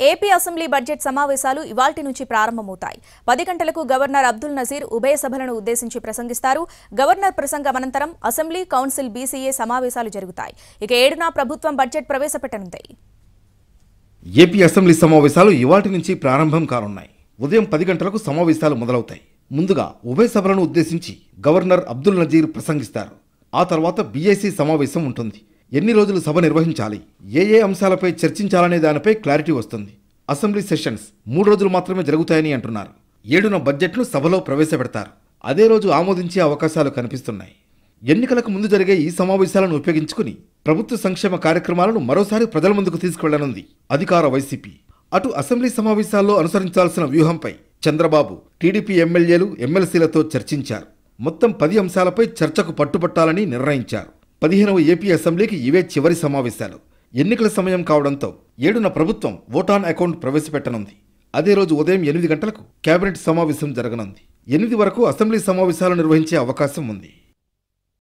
AP assembly budget సమావేశాలు ఇవాల్టి నుంచి ప్రారంభమవుతాయి. 10 గంటలకు గవర్నర్ అబ్దుల్ నజీర్ ఉభయ సభలను ఉద్దేశించి ప్రసంగిస్తారు. గవర్నర్ ప్రసంగం అనంతరం అసెంబ్లీ, కౌన్సిల్, బీసీఏ సమావేశాలు జరుగుతాయి. ఇక 7న ప్రభుత్వం బడ్జెట్ ప్రవేశపెట్టనుంది. ఏపీ అసెంబ్లీ సమావేశాలు ఇవాల్టి నుంచి ప్రారంభం కానున్నాయి. ఉదయం 10 గంటలకు సమావేశాలు మొదలవుతాయి. ముందుగా ఉభయ సభలను ఉద్దేశించి గవర్నర్ అబ్దుల్ నజీర్ ప్రసంగిస్తారు. ఆ తర్వాత బీఏసీ సమావేశం ఉంటుంది. ఎన్ని రోజులు సభ నిర్వహించాలి, ఏ అంశాలపై చర్చించాలనే దానిపై క్లారిటీ వస్తుంది. అసెంబ్లీ సెషన్స్ 3 రోజులు మాత్రమే జరుగుతాయని అంటున్నారు. 7న బడ్జెట్ను సభలో ప్రవేశపెడతారు. అదే రోజు ఆమోదించే అవకాశాలు కనిపిస్తున్నాయి. ఎన్నికలకు ముందు జరిగే ఈ సమావేశాలను ఉపయోగించుకుని ప్రభుత్వ సంక్షేమ కార్యక్రమాలను మరోసారి ప్రజల ముందుకు తీసుకువెళ్లనుంది అధికార వైసీపీ. అటు అసెంబ్లీ సమావేశాల్లో అనుసరించాల్సిన వ్యూహంపై చంద్రబాబు, టీడీపీ ఎమ్మెల్యేలు, ఎమ్మెల్సీలతో చర్చించారు. మొత్తం 10 అంశాలపై చర్చకు పట్టుబట్టాలని నిర్ణయించారు. 15వ ఏపీ అసెంబ్లీకి ఇవే చివరి సమావేశాలు. ఎన్నికల సమయం కావడంతో 7న ప్రభుత్వం ఓట్ ఆన్ అకౌంట్ ప్రవేశపెట్టనుంది. అదే రోజు ఉదయం 8 గంటలకు కేబినెట్ సమావేశం జరగనుంది. 8 వరకు అసెంబ్లీ సమావేశాలు నిర్వహించే అవకాశం ఉంది.